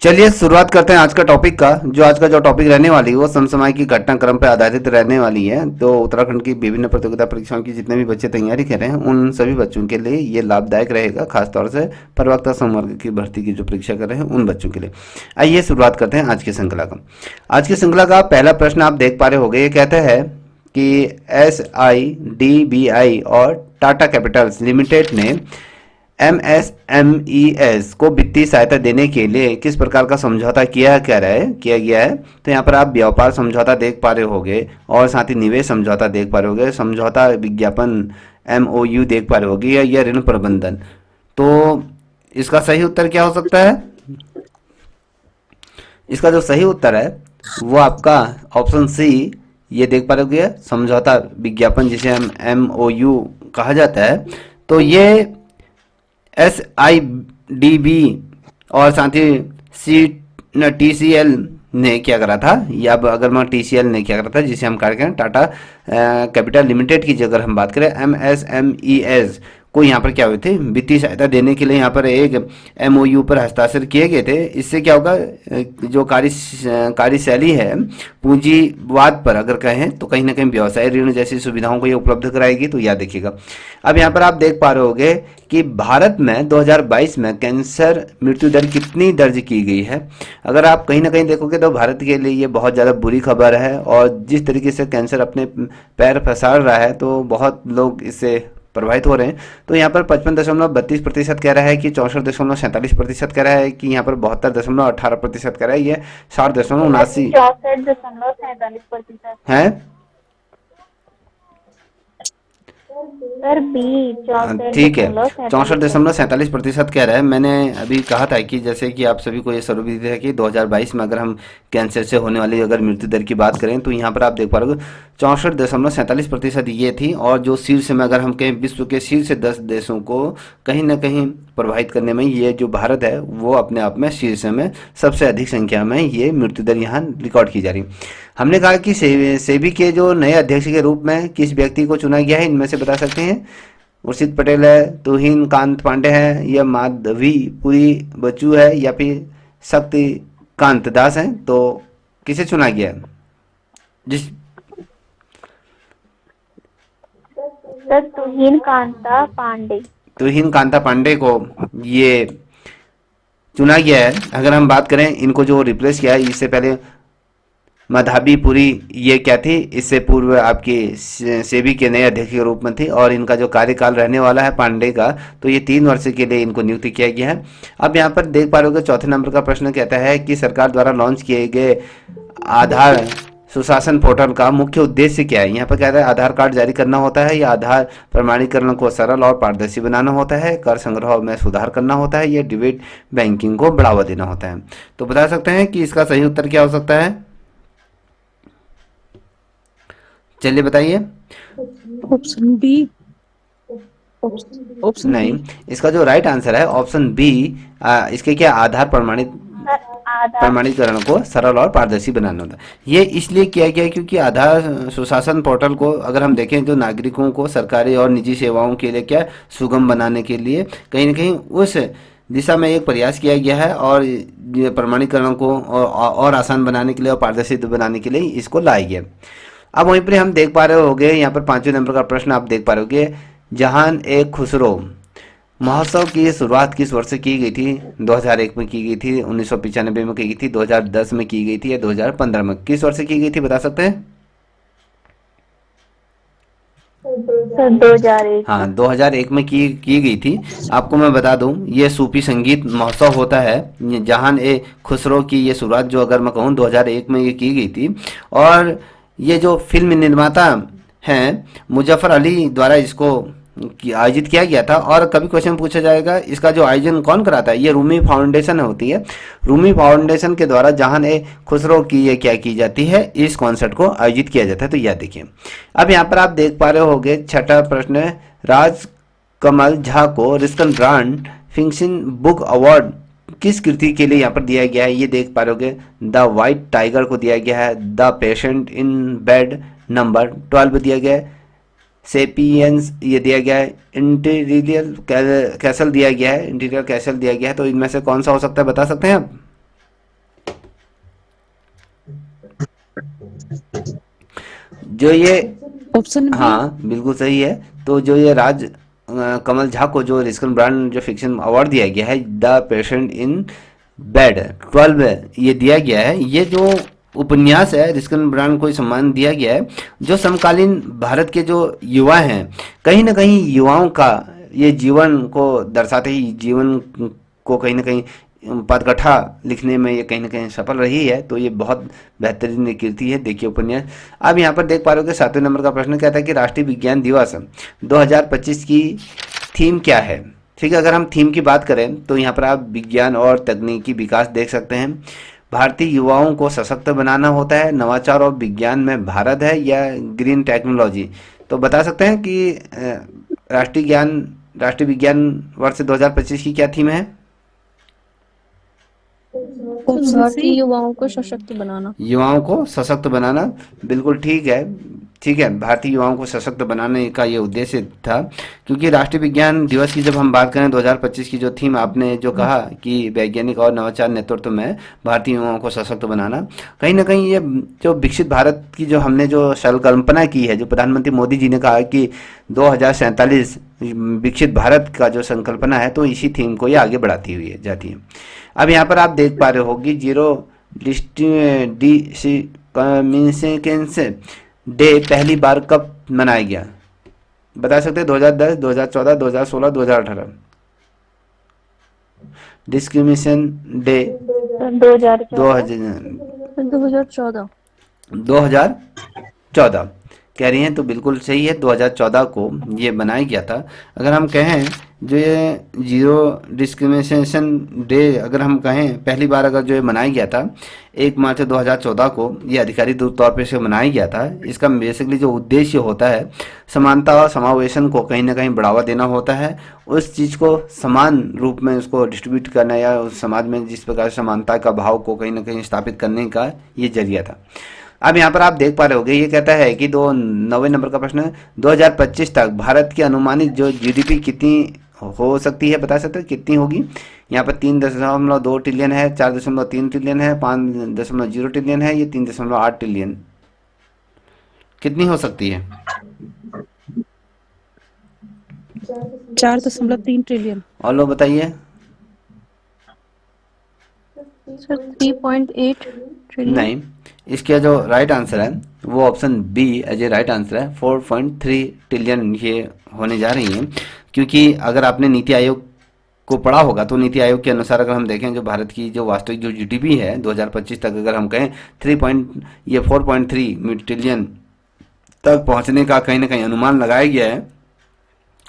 चलिए शुरुआत करते हैं आज का टॉपिक का। आज का जो टॉपिक रहने वाली है वो समसामयिक की घटनाक्रम पर आधारित रहने वाली है। तो उत्तराखंड की विभिन्न प्रतियोगिता परीक्षाओं की जितने भी बच्चे तैयारी कर रहे हैं उन सभी बच्चों के लिए ये लाभदायक रहेगा, खासतौर से प्रवक्ता संवर्ग की भर्ती की जो परीक्षा कर रहे हैं उन बच्चों के लिए। आइए शुरुआत करते हैं आज की श्रृंखला का। आज की श्रृंखला का पहला प्रश्न आप देख पा रहे होंगे, ये कहता है कि SIDBI और टाटा कैपिटल्स लिमिटेड ने MSMES को वित्तीय सहायता देने के लिए किस प्रकार का समझौता किया गया है। तो यहाँ पर आप व्यापार समझौता देख पा रहे होंगे और साथ ही निवेश समझौता देख पा रहे होंगे, समझौता विज्ञापन MOU देख पा रहे होंगे या ऋण प्रबंधन। तो इसका सही उत्तर क्या हो सकता है? इसका जो सही उत्तर है वो आपका ऑप्शन सी ये देख पा रहे होंगे, समझौता विज्ञापन जिसे हम MOU कहा जाता है। तो ये SIDB और साथ ही TCL ने क्या करा था, या अगर मैं TCL ने क्या करा था जिसे हम कार्य करें टाटा कैपिटल लिमिटेड की अगर हम बात करें MSMES को यहाँ पर क्या हुए थे, वित्तीय सहायता देने के लिए यहाँ पर एक MOU पर हस्ताक्षर किए गए थे। इससे क्या होगा, जो कार्यशैली है पूंजीवाद पर अगर कहें तो कहीं ना कहीं व्यवसाय ऋण जैसी सुविधाओं को ये उपलब्ध कराएगी। तो याद देखिएगा। अब यहाँ पर आप देख पा रहे होंगे कि भारत में 2022 में कैंसर मृत्यु दर कितनी दर्ज की गई है। अगर आप कहीं ना कहीं देखोगे तो भारत के लिए ये बहुत ज़्यादा बुरी खबर है, और जिस तरीके से कैंसर अपने पैर पसार रहा है तो बहुत लोग इससे प्रभावित हो रहे हैं। तो यहाँ पर 55.32% कह रहा है कि 64.47% कह रहा है कि यहाँ पर 72.18% कह रहा है, ये 60.79 64.47% है। सर बी ठीक है, 64.47%। 64.47% कह रहा है। मैंने अभी कहा था कि जैसे कि आप सभी को ये सर्वे है कि 2022 में अगर हम कैंसर से होने वाली अगर मृत्यु दर की बात करें तो यहाँ पर आप देख पा रहे हो 64.47% ये थी। और जो शीर्ष में अगर हम कहें विश्व के शीर्ष 10 देशों को कहीं ना कहीं प्रभावित करने में ये जो भारत है वो अपने आप में शीर्ष में सबसे अधिक संख्या में ये मृत्यु दर यहाँ रिकॉर्ड की जा रही। हमने कहा कि सेबी के जो नए अध्यक्ष के रूप में किस व्यक्ति को चुना गया है, इनमें से बता सकते हैं? उर्षित पटेल है, तुहिन कांत पांडे है, या माधवी पुरी बच्चू है, या फिर शक्तिकांत दास है। तो किसे चुना गया है? जिस सर तुहिन कांता पांडे। तुहिन कांता पांडे को ये चुना गया है। अगर हम बात करें इनको जो रिप्लेस किया है, इससे पहले मधाबी पुरी ये क्या थी, इससे पूर्व आपकी सेबी के नए अध्यक्ष के रूप में थी, और इनका जो कार्यकाल रहने वाला है पांडे का, तो ये 3 वर्ष के लिए इनको नियुक्त किया गया है। अब यहाँ पर देख पा रहे हो चौथे नंबर का प्रश्न कहता है कि सरकार द्वारा लॉन्च किए गए आधार सुशासन पोर्टल का मुख्य उद्देश्य क्या है। यहाँ पर कहता है आधार कार्ड जारी करना होता है, या आधार प्रमाणीकरण को सरल और पारदर्शी बनाना होता है, कर संग्रह में सुधार करना होता है, या डिजिटल बैंकिंग को बढ़ावा देना होता है। तो बता सकते हैं कि इसका सही उत्तर क्या हो सकता है? चलिए बताइए। Option B. ऑप्शन नहीं, बी। इसका जो राइट आंसर है ऑप्शन बी। इसके क्या आधार सर आधार। प्रमाणीकरण को सरल और पारदर्शी बनाना होता है। ये इसलिए किया गया क्योंकि आधार सुशासन पोर्टल को अगर हम देखें जो नागरिकों को सरकारी और निजी सेवाओं के लिए क्या सुगम बनाने के लिए कहीं ना कहीं उस दिशा में एक प्रयास किया गया है, और ये प्रमाणीकरण को और आसान बनाने के लिए और पारदर्शी बनाने के लिए इसको लाया गया। अब वहीं पर हम देख पा रहे होंगे यहाँ पर 5वें नंबर का प्रश्न आप देख पा रहे होंगे, जहान ए खुसरो महोत्सव की शुरुआत किस वर्ष से की गई थी? 2001 में की गई थी, 1995 में की गई थी, 2010 में की गई थी, या 2015 में? किस वर्ष से की गई थी बता सकते हैं? सर 2001। हाँ, 2001 में की गई थी। आपको मैं बता दूं ये सूफी संगीत महोत्सव होता है। जहान ए खुसरो की ये शुरुआत जो अगर मैं कहूँ 2001 में ये की गई थी, और ये जो फिल्म निर्माता हैं मुजफ्फर अली द्वारा इसको आयोजित किया गया था। और कभी क्वेश्चन पूछा जाएगा इसका जो आयोजन कौन कराता है, ये रूमी फाउंडेशन होती है। रूमी फाउंडेशन के द्वारा जहान ए खुसरो की ये क्या की जाती है, इस कॉन्सर्ट को आयोजित किया जाता है। तो याद देखिए। अब यहाँ पर आप देख पा रहे होंगे छठा प्रश्न है, राज कमल झा को रिस्कन ब्रांड फिक्शन बुक अवार्ड किस कृति के लिए यहाँ पर दिया गया है? ये देख पा रहे होगे द वाइट टाइगर को दिया गया है, the patient in bed number 12 दिया गया है, सेपियंस ये दिया गया है, इंटीरियर कैसल दिया गया है। इंटीरियर कैसल दिया गया है। तो इनमें से कौन सा हो सकता है बता सकते हैं आप? जो ये ऑप्शन बी। हाँ बिल्कुल सही है। तो जो ये कमल झा को जो रिस्कन ब्रांड जो फिक्शन अवार्ड दिया गया है, द पेशेंट इन बेड 12 ये दिया गया है। ये जो उपन्यास है, रिस्कन ब्रांड को सम्मान दिया गया है, जो समकालीन भारत के जो युवा हैं, कहीं ना कहीं युवाओं का ये जीवन को दर्शाते ही जीवन को कहीं ना कहीं पदकथा लिखने में ये कहीं ना कहीं सफल रही है। तो ये बहुत बेहतरीन कृति है। देखिए उपन्यास। अब यहाँ पर देख पा रहे हो कि 7वें नंबर का प्रश्न क्या था कि राष्ट्रीय विज्ञान दिवस 2025 की थीम क्या है। ठीक है, अगर हम थीम की बात करें तो यहाँ पर आप विज्ञान और तकनीकी विकास देख सकते हैं। भारतीय युवाओं को सशक्त बनाना होता है, नवाचार और विज्ञान में भारत है, या ग्रीन टेक्नोलॉजी। तो बता सकते हैं कि राष्ट्रीय विज्ञान वर्ष 2025 की क्या थीम है। ऑप्शन भारतीय सी। युवाओं को सशक्त बनाना। युवाओं को सशक्त बनाना, बिल्कुल ठीक है। ठीक है, भारतीय युवाओं को सशक्त बनाने का ये उद्देश्य था। क्योंकि राष्ट्रीय विज्ञान दिवस की जब हम बात करें 2025 की जो थीम आपने जो कहा कि वैज्ञानिक और नवाचार नेतृत्व में भारतीय युवाओं को सशक्त बनाना, कहीं ना कहीं ये जो विकसित भारत की जो हमने जो संकल्पना की है, जो प्रधानमंत्री मोदी जी ने कहा कि 2047 विकसित भारत का जो संकल्पना है, तो इसी थीम को ये आगे बढ़ाती हुई जाती है। अब यहाँ पर आप देख पा रहे होगी जीरो डिस्क्रिमिनेशन डे पहली बार कब मनाया गया। बता सकते हैं 2010, 2014, 2016, 2018। Discrimination day 2014। 2014। 2014 कह रही हैं, तो बिल्कुल सही है। 2014 को ये बनाया गया था। अगर हम कहें जो ये जीरो डिस्क्रिमिनेशन डे अगर हम कहें पहली बार अगर जो ये मनाया गया था 1 मार्च 2014 को, ये आधिकारिक तौर पे से मनाया गया था। इसका बेसिकली जो उद्देश्य होता है समानता और समावेशन को कहीं ना कहीं बढ़ावा देना होता है। उस चीज़ को समान रूप में उसको डिस्ट्रीब्यूट करना, या उस समाज में जिस प्रकार समानता का भाव को कहीं ना कहीं स्थापित करने का ये जरिया था। अब यहाँ पर आप देख पा रहे होगे, ये कहता है कि 90 नंबर का प्रश्न है 2025 तक भारत की अनुमानित जो जीडीपी कितनी हो सकती है, बता सकते हैं कितनी होगी। यहाँ पर 3.2 ट्रिलियन है, 4.3 ट्रिलियन है, 5.0 ट्रिलियन है, ये 3.8 ट्रिलियन कितनी हो सकती है। 4.3 ट्रिलियन। और लोग बताइए। Sir 3.8 trillion. नहीं, इसका जो राइट आंसर है वो option B as a right answer है। 4.3 ट्रिलियन ये होने जा रही है। क्योंकि अगर आपने नीति आयोग को पढ़ा होगा तो नीति आयोग के अनुसार अगर हम देखें जो भारत की जो वास्तविक जो जीडीपी है 2025 तक अगर हम कहें 4.3 ट्रिलियन तक पहुंचने का कहीं ना कहीं अनुमान लगाया गया है।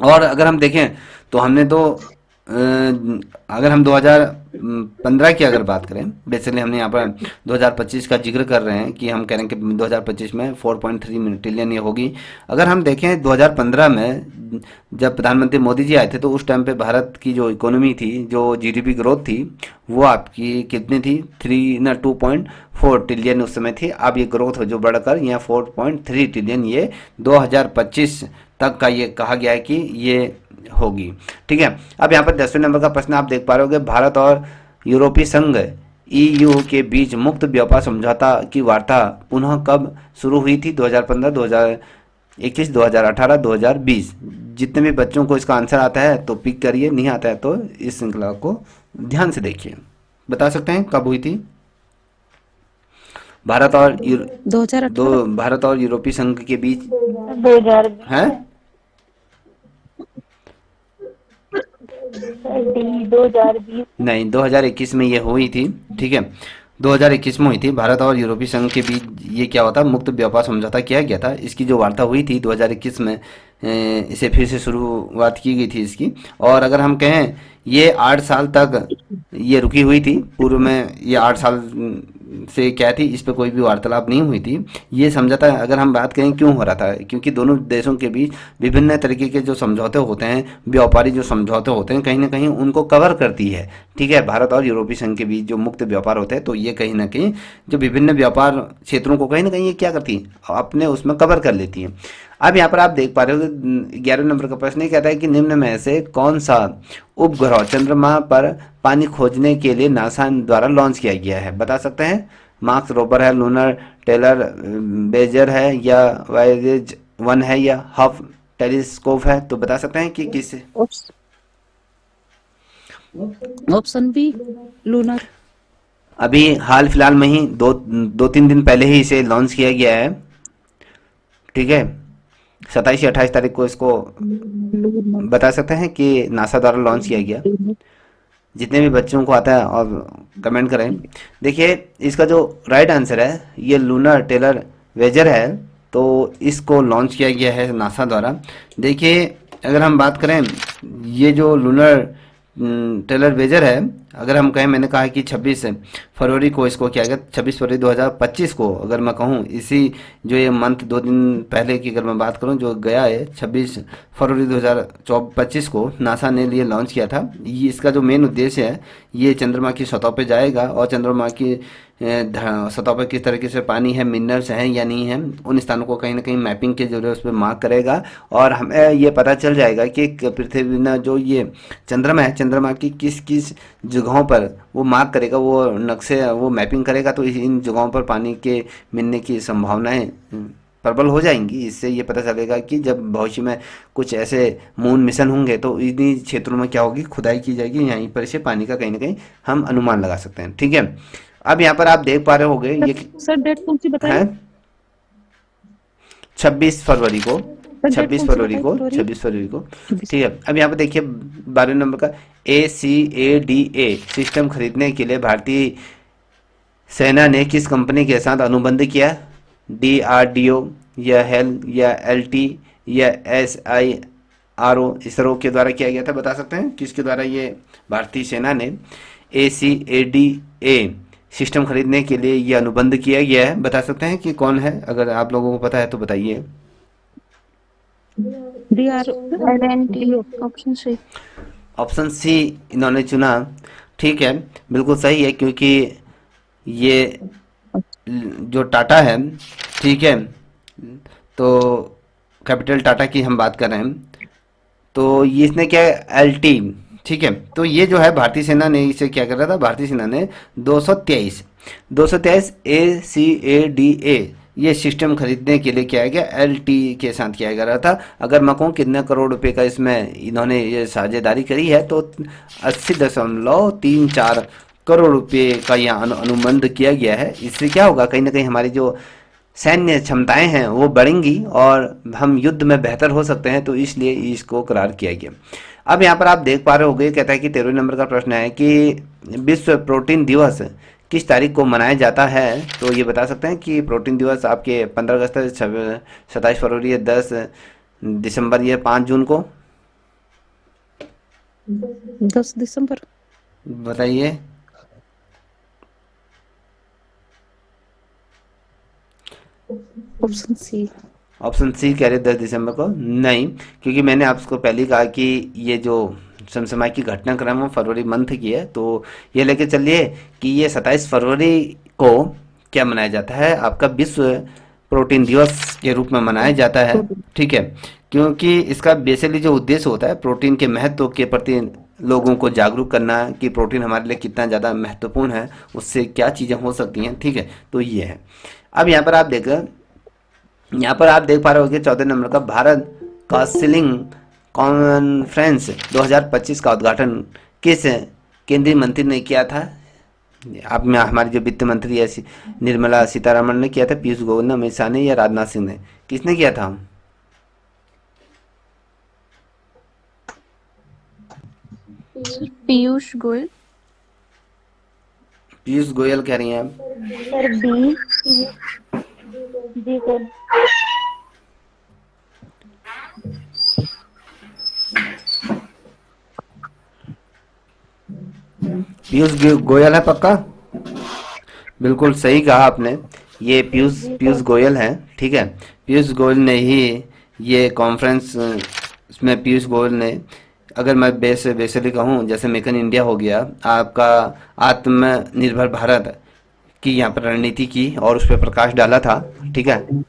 और अगर हम देखें तो हमने तो अगर हम 2015 की अगर बात करें, बेसिकली हमने यहाँ पर 2025 का जिक्र कर रहे हैं कि हम कह रहे हैं कि 2025 में 4.3 ट्रिलियन ये होगी। अगर हम देखें 2015 में जब प्रधानमंत्री मोदी जी आए थे तो उस टाइम पे भारत की जो इकोनॉमी थी, जो जीडीपी ग्रोथ थी, वो आपकी कितनी थी 2.4 ट्रिलियन उस समय थी। अब ये ग्रोथ जो बढ़कर यहाँ 4.3 ट्रिलियन ये 2025 तक का ये कहा गया है कि ये होगी। ठीक है, अब यहाँ पर 10वें नंबर का प्रश्न आप देख पा रहे होगे, भारत और यूरोपीय संघ ईयू के बीच मुक्त व्यापार समझौता की वार्ता पुनः कब शुरू हुई थी। 2015, 2021, 2018, 2020। जितने भी बच्चों को इसका आंसर आता है तो पिक करिए, नहीं आता है तो इस श्रृंखला को ध्यान से देखिए। बता सकते हैं कब हुई थी। भारत और 2018। भारत और यूरोपीय संघ के बीच 2000 है 2020। नहीं, 2021 में ये हुई थी। ठीक है, 2021 में हुई थी। भारत और यूरोपीय संघ के बीच ये क्या होता मुक्त व्यापार समझौता किया गया था। इसकी जो वार्ता हुई थी 2021 में, इसे फिर से शुरुआत की गई थी इसकी। और अगर हम कहें ये 8 साल तक ये रुकी हुई थी। पूर्व में ये 8 साल से क्या थी, इस पर कोई भी वार्तालाप नहीं हुई थी। ये समझौता अगर हम बात करें क्यों हो रहा था, क्योंकि दोनों देशों के बीच विभिन्न तरीके के जो समझौते होते हैं, व्यापारी जो समझौते होते हैं, कहीं ना कहीं उनको कवर करती है। ठीक है, भारत और यूरोपीय संघ के बीच जो मुक्त व्यापार होते हैं, तो ये कहीं ना कहीं जो विभिन्न व्यापार क्षेत्रों को कहीं ना कहीं ये क्या करती है, अपने उसमें कवर कर लेती है। अब यहाँ पर आप देख पा रहे हो 11वें नंबर का प्रश्न ये कहता है कि निम्न में से कौन सा उपग्रह चंद्रमा पर पानी खोजने के लिए नासा द्वारा लॉन्च किया गया है। बता सकते हैं मार्स रोवर है, लूनर टेलर बेजर है, या वायरेज 1 है, या हफ टेलीस्कोप है? तो बता सकते हैं कि किस। Option B lunar. अभी हाल फिलहाल में ही दो तीन दिन पहले ही इसे लॉन्च किया गया है, ठीक है। 27 या 28 तारीख को इसको लूनर। बता सकते हैं कि नासा द्वारा लॉन्च किया गया। जितने भी बच्चों को आता है और कमेंट करें। देखिए इसका जो राइट आंसर है ये लूनर टेलर वेजर है, तो इसको लॉन्च किया गया है नासा द्वारा। देखिए अगर हम बात करें ये जो लूनर टेलर वेजर है, अगर हम कहें, मैंने कहा कि 26 फरवरी को इसको किया गया, 26 फरवरी 2025 को अगर मैं कहूँ, इसी जो ये मंथ 2 दिन पहले की अगर मैं बात करूँ जो गया है 26 फरवरी 2025 को नासा ने लिए लॉन्च किया था। ये इसका जो मेन उद्देश्य है ये चंद्रमा की सतह पे जाएगा और चंद्रमा की सतह पर किस तरीके से पानी है, मिनरल्स हैं या नहीं है, उन स्थानों को कहीं ना कहीं मैपिंग के जरिए उस पर मार्क करेगा और हमें ये पता चल जाएगा कि पृथ्वी में जो ये चंद्रमा है, चंद्रमा की किस किस जगहों पर वो मार्क करेगा, वो नक्शे वो मैपिंग करेगा, तो इन जगहों पर पानी के मिलने की संभावनाएं प्रबल हो जाएंगी। इससे ये पता चलेगा कि जब भविष्य में कुछ ऐसे मून मिशन होंगे तो इन्हीं क्षेत्रों में क्या होगी, खुदाई की जाएगी, यहीं पर से पानी का कहीं ना कहीं हम अनुमान लगा सकते हैं, ठीक है। अब यहाँ पर आप देख पा रहे होंगे ये सर डेट कौन सी है बताइए? 26 फरवरी को, डेट 26 कौन सी फरवरी को, बताई? 26 फरवरी को, ठीक है। अब यहाँ पर देखिए 12 नंबर का ACADA सिस्टम खरीदने के लिए भारतीय सेना ने किस कंपनी के साथ अनुबंध किया? DRDO या हेल या LT या SIRO, इसरो के द्वारा किया गया था। बता सकते हैं किसके द्वारा ये भारतीय सेना ने ACADA सिस्टम खरीदने के लिए ये अनुबंध किया गया है? बता सकते हैं कि कौन है? अगर आप लोगों को पता है तो बताइए। L&T option C. Option C इन्होंने चुना, ठीक है, बिल्कुल सही है, क्योंकि ये जो टाटा है, ठीक है, तो कैपिटल टाटा की हम बात कर रहे हैं, तो ये इसने क्या LT, ठीक है, तो ये जो है भारतीय सेना ने इसे क्या कर रहा था, भारतीय सेना ने 223 ACADA ये सिस्टम खरीदने के लिए किया गया, LT के साथ किया जा रहा था। अगर मैं कहूँ कितने करोड़ रुपए का इसमें इन्होंने ये साझेदारी करी है तो 80.34 करोड़ रुपए का यहाँ अनुबंध किया गया है। इससे क्या होगा, कहीं ना कहीं हमारी जो सैन्य क्षमताएं हैं वो बढ़ेंगी और हम युद्ध में बेहतर हो सकते हैं, तो इसलिए इसको करार किया गया। अब यहाँ पर आप देख पा रहे होंगे, कहता है कि 13वें नंबर का प्रश्न है कि विश्व प्रोटीन दिवस किस तारीख को मनाया जाता है? तो ये बता सकते हैं कि प्रोटीन दिवस आपके 15 अगस्त, 27 फरवरी या 10 दिसंबर या 5 जून को? 10 दिसंबर। बताइए। Option C. ऑप्शन सी कह रहे 10 दिसंबर को? नहीं, क्योंकि मैंने आपको पहले ही कहा कि ये जो समसमाय की घटनाक्रम है फरवरी मंथ की है, तो ये लेके चलिए कि ये 27 फरवरी को क्या मनाया जाता है, आपका विश्व प्रोटीन दिवस के रूप में मनाया जाता है, ठीक है, क्योंकि इसका बेसिकली जो उद्देश्य होता है प्रोटीन के महत्व के प्रति लोगों को जागरूक करना कि प्रोटीन हमारे लिए कितना ज़्यादा महत्वपूर्ण है, उससे क्या चीज़ें हो सकती हैं, ठीक है, तो ये है। अब यहाँ पर आप देख पा रहे होंगे 14 नंबर का भारत काउंसिलिंग कॉन्फ्रेंस 2025 का उद्घाटन किस केंद्रीय मंत्री ने किया था? आप में हमारी जो वित्त मंत्री है निर्मला सीतारमण ने किया था, पीयूष गोयल ने, अमित शाह ने, या राजनाथ सिंह ने? किसने किया था? पीयूष गोयल। पीयूष गोयल कह रही हैं आप? Sir B. जी सर। पीयूष गोयल है पक्का? बिल्कुल सही कहा आपने, ये पीयूष गोयल है, ठीक है। पीयूष गोयल ने ही ये कॉन्फ्रेंस में पीयूष गोयल ने, अगर मैं बेसिकली कहूँ, जैसे मेक इन इंडिया हो गया, आपका आत्मनिर्भर भारत की यहाँ पर रणनीति की और उस पर प्रकाश डाला था, ठीक है,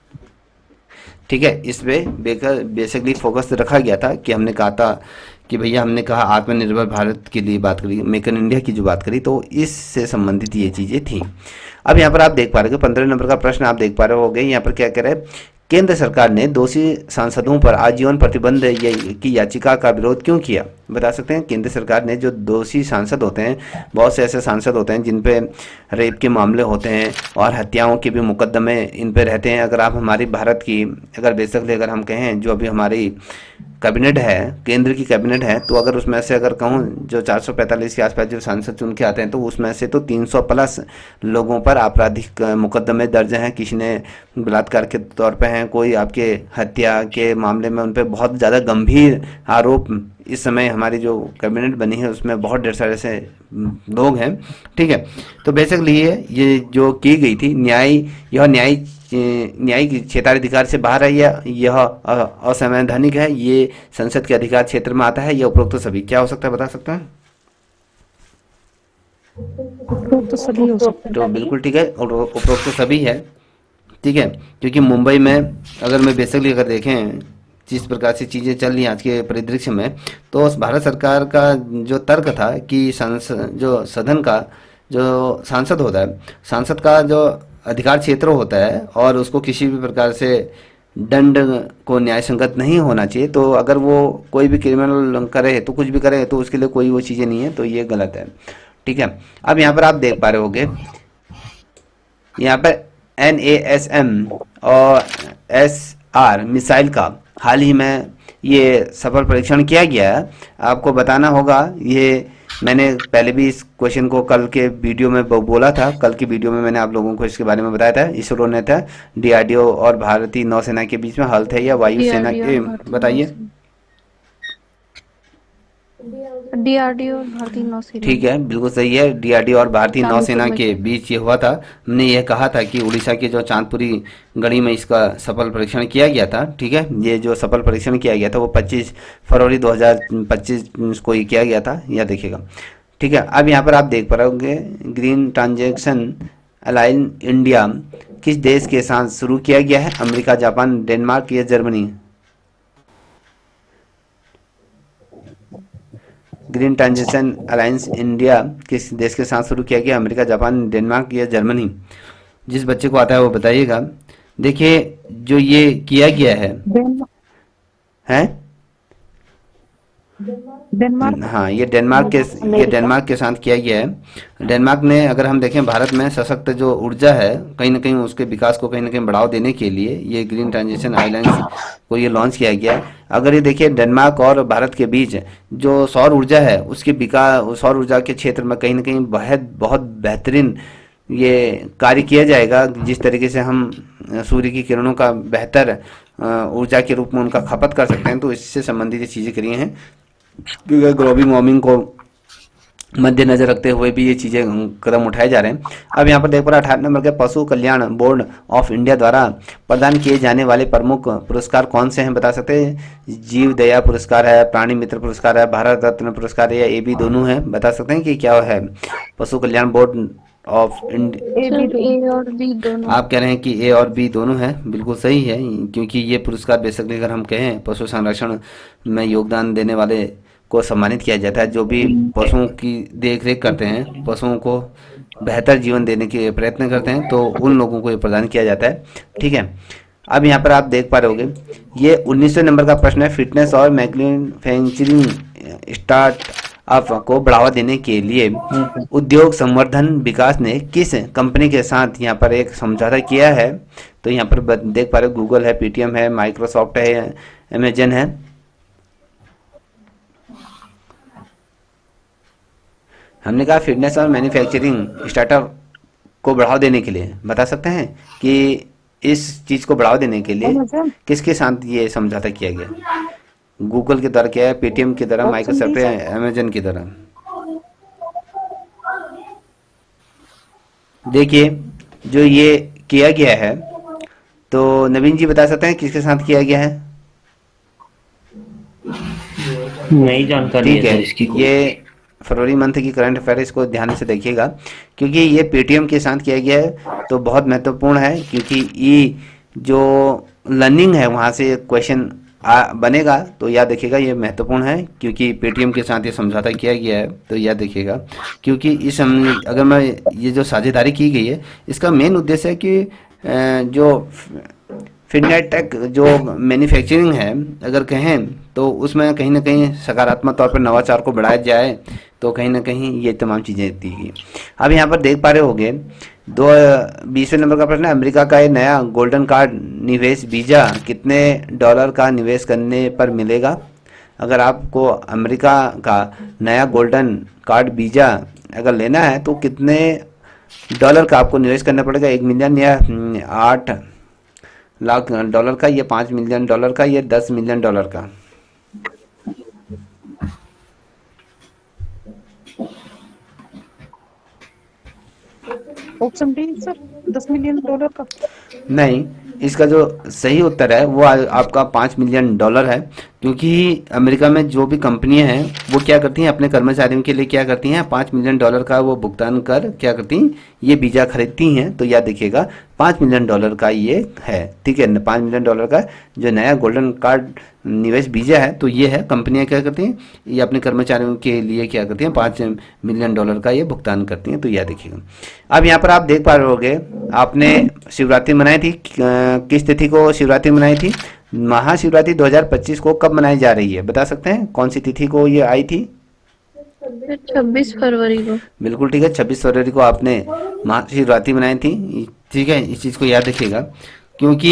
ठीक है, इस पे बेसिकली फोकस रखा गया था कि हमने कहा था कि भैया हमने कहा आत्मनिर्भर भारत के लिए बात करी, मेक इन इंडिया की जो बात करी, तो इससे संबंधित ये चीज़ें थी। अब यहाँ पर आप देख पा रहे हो 15 नंबर का प्रश्न आप देख पा रहे होगे। यहाँ पर क्या कह रहे हैं, केंद्र सरकार ने दोषी सांसदों पर आजीवन प्रतिबंध की याचिका का विरोध क्यों किया? बता सकते हैं। केंद्र सरकार ने जो दोषी सांसद होते हैं, बहुत से ऐसे सांसद होते हैं जिन पे रेप के मामले होते हैं और हत्याओं के भी मुकदमे इन पे रहते हैं। अगर आप हमारी भारत की अगर बेसिकली अगर हम कहें जो अभी हमारी कैबिनेट है, केंद्र की कैबिनेट है, तो अगर उसमें से अगर कहूँ जो 445 के आसपास जो सांसद चुन के आते हैं, तो उसमें से तो 300 प्लस लोगों पर आपराधिक मुकदमे दर्ज हैं। किसी ने बलात्कार के तौर पे हैं, कोई आपके हत्या के मामले में उन पर बहुत ज़्यादा गंभीर आरोप इस समय हमारी जो कैबिनेट बनी है उसमें बहुत ढेर सारे ऐसे लोग हैं। ठीक है, तो बेसिकली ये जो की गई थी यह न्यायिक क्षेत्राधिकार से बाहर है या यह असंवैधानिक है, ये संसद के अधिकार क्षेत्र में आता है या उपरोक्त सभी? क्या हो सकता है, बता सकते हैं? उपरोक्त सभी हो सकते तो बिल्कुल ठीक है, उपरोक्त सभी है। ठीक है, क्योंकि मुंबई में अगर मैं बेसिकली अगर देखें जिस प्रकार से चीज़ें चल रही हैं आज के परिदृश्य में, तो उस भारत सरकार का जो तर्क था कि जो सदन का जो सांसद होता है, सांसद का जो अधिकार क्षेत्र होता है और उसको किसी भी प्रकार से दंड को न्याय संगत नहीं होना चाहिए। तो अगर वो कोई भी क्रिमिनल करे तो कुछ भी करे तो उसके लिए कोई वो चीज़ें नहीं है, तो ये गलत है। ठीक है, अब यहाँ पर आप देख पा रहे होगे यहाँ पर NASM और SR मिसाइल का हाल ही में ये सफल परीक्षण किया गया है। आपको बताना होगा, ये मैंने पहले भी इस क्वेश्चन को कल के वीडियो में बोला था। कल की वीडियो में मैंने आप लोगों को इसके बारे में बताया था। इसरो ने था DRDO और भारतीय नौसेना के बीच में हल थे या वायुसेना के, बताइए। DRDO और भारतीय नौसेना। ठीक है, बिल्कुल सही है, DRDO और भारतीय नौसेना के बीच ये हुआ था। हमने ये कहा था कि उड़ीसा के जो चांदपुरी गढ़ी में इसका सफल परीक्षण किया गया था। ठीक है, ये जो सफल परीक्षण किया गया था वो 25 फरवरी 2025 को ही किया गया था, यह देखिएगा। ठीक है, अब यहाँ पर आप देख पा रहे होंगे ग्रीन ट्रांजेक्शन अलायंस इंडिया किस देश के साथ शुरू किया गया है? अमेरिका, जापान, डेनमार्क या Germany? Green transition alliance India किस देश के साथ शुरू किया गया? अमेरिका, जापान, डेनमार्क या जर्मनी? जिस बच्चे को आता है वो बताइएगा। देखिए जो ये किया गया है डेनमार्क। हाँ, ये डेनमार्क के साथ किया गया है। डेनमार्क ने, अगर हम देखें, भारत में सशक्त जो ऊर्जा है कहीं ना कहीं उसके विकास को कहीं ना कहीं बढ़ावा देने के लिए ये ग्रीन ट्रांजिशन आइलैंड्स को ये लॉन्च किया गया है। अगर ये देखिए डेनमार्क और भारत के बीच जो सौर ऊर्जा है उसके विकास, सौर ऊर्जा के क्षेत्र में कहीं ना कहीं बहुत बेहतरीन ये कार्य किया जाएगा। जिस तरीके से हम सूर्य की किरणों का बेहतर ऊर्जा के रूप में उनका खपत कर सकते हैं, तो इससे संबंधित ये चीज़ें करी हैं। क्योंकि ग्लोबल वार्मिंग को मद्देनजर रखते हुए भी ये चीज़ें कदम उठाए जा रहे हैं। अब यहाँ पर देख पा रहे 18 नंबर के पशु कल्याण बोर्ड ऑफ इंडिया द्वारा प्रदान किए जाने वाले प्रमुख पुरस्कार कौन से हैं, बता सकते हैं? जीव दया पुरस्कार है, प्राणी मित्र पुरस्कार है, भारत रत्न पुरस्कार है या AB दोनों है? बता सकते हैं कि क्या है? पशु कल्याण बोर्ड ऑफ इंडिया, A और B दोनों। आप कह रहे हैं कि A और B दोनों है, बिल्कुल सही है। क्योंकि ये पुरस्कार बेसिकली अगर हम कहें पशु संरक्षण में योगदान देने वाले को सम्मानित किया जाता है। जो भी पशुओं की देख रेख करते हैं, पशुओं को बेहतर जीवन देने के प्रयत्न करते हैं, तो उन लोगों को ये प्रदान किया जाता है। ठीक है, अब यहाँ पर आप देख पा रहे होंगे ये 19वें नंबर का प्रश्न है। फिटनेस और मैन्युफैक्चरिंग स्टार्टअप को बढ़ावा देने के लिए उद्योग संवर्धन विकास ने किस कंपनी के साथ यहाँ पर एक समझौता किया है? तो यहाँ पर देख पा रहे हो गूगल है, पेटीएम है, माइक्रोसॉफ्ट है, अमेजन है। हमने कहा फिटनेस और मैन्युफैक्चरिंग स्टार्टअप को बढ़ावा देने के लिए, बता सकते हैं कि इस चीज़ को बढ़ावा देने के लिए किसके साथ ये समझौता किया गया? गूगल के द्वारा किया है, पेटीएम की तरह, माइक्रोसॉफ्ट या अमेजन की तरह? देखिए जो ये किया गया है, तो नवीन जी बता सकते हैं किसके साथ किया गया है? नई जानकारी ठीक है है, सर इसकी। ये फरवरी मंथ की करंट अफेयर, इसको ध्यान से देखिएगा क्योंकि ये पेटीएम के साथ किया गया है, तो बहुत महत्वपूर्ण है। क्योंकि ये जो लर्निंग है वहाँ से क्वेश्चन बनेगा तो याद रखिएगा ये महत्वपूर्ण है, क्योंकि पेटीएम के साथ ये समझौता किया गया है, तो याद रखिएगा। क्योंकि अगर मैं ये जो साझेदारी की गई है इसका मेन उद्देश्य है कि जो फिनटेक जो मैन्युफैक्चरिंग है अगर कहें तो उसमें कहीं ना कहीं सकारात्मक तौर पर नवाचार को बढ़ाया जाए, तो कहीं ना कहीं ये तमाम चीज़ें दी गई। अब यहाँ पर देख पा रहे होंगे 20वें नंबर का प्रश्न है, अमेरिका का ये नया गोल्डन कार्ड निवेश वीज़ा कितने डॉलर का निवेश करने पर मिलेगा। अगर आपको अमेरिका का नया गोल्डन कार्ड वीज़ा अगर लेना है तो कितने डॉलर का आपको निवेश करना पड़ेगा, 1 मिलियन या 8 लाख डॉलर का, या 5 मिलियन डॉलर का, या 10 मिलियन डॉलर का। Option D sir, 10 million dollar का। नहीं, इसका जो सही उत्तर है वो आपका 5 मिलियन डॉलर है, क्योंकि अमेरिका में जो भी कंपनियां हैं वो क्या करती हैं अपने कर्मचारियों के लिए क्या करती हैं 5 मिलियन डॉलर का वो भुगतान कर क्या करती हैं ये वीज़ा खरीदती हैं। तो याद देखिएगा 5 मिलियन डॉलर का ये है, ठीक है। 5 मिलियन डॉलर का जो नया गोल्डन कार्ड निवेश वीज़ा है तो ये है, कंपनियां क्या करती हैं ये अपने कर्मचारियों के लिए क्या करती हैं 5 मिलियन डॉलर का ये भुगतान करती हैं, तो याद देखिएगा। अब यहाँ पर आप देख पा रहे होंगे आपने शिवरात्रि मनाई थी, किस तिथि को शिवरात्रि मनाई थी। महाशिवरात्रि 2025 को कब मनाई जा रही है, बता सकते हैं कौन सी तिथि को ये आई थी। 26 फरवरी को। बिल्कुल ठीक है, 26 फरवरी को आपने महाशिवरात्रि मनाई थी, ठीक है। इस चीज़ को याद रखिएगा, क्योंकि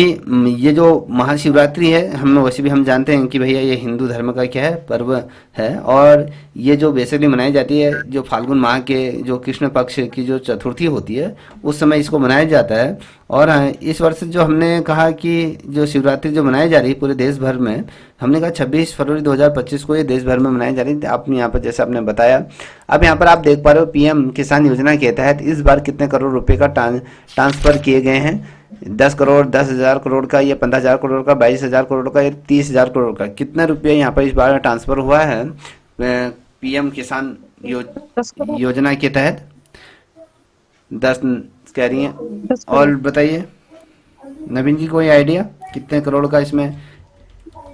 ये जो महाशिवरात्रि है हम वैसे भी हम जानते हैं कि भैया ये हिंदू धर्म का क्या है पर्व है, और ये जो बेसिकली मनाई जाती है जो फाल्गुन माह के जो कृष्ण पक्ष की जो चतुर्थी होती है उस समय इसको मनाया जाता है। और इस वर्ष जो हमने कहा कि जो शिवरात्रि जो मनाई जा रही है पूरे देश भर में, हमने कहा 26 फरवरी 2025 को ये देश भर में मनाई जा रही है। आपने यहाँ पर जैसे आपने बताया, अब यहाँ पर आप देख पा रहे हो पीएम किसान योजना के तहत इस बार कितने करोड़ रुपए का ट्रांसफर किए गए हैं। 10 करोड़, 10,000 करोड़ का, या 15,000 करोड़ का, 22,000 करोड़ का, या 30,000 करोड़ का, कितने रुपये यहाँ पर इस बार ट्रांसफर हुआ है पीएम किसान योजना के तहत। 10 कह रही हैं, और बताइए नवीन जी कोई आइडिया कितने करोड़ का इसमें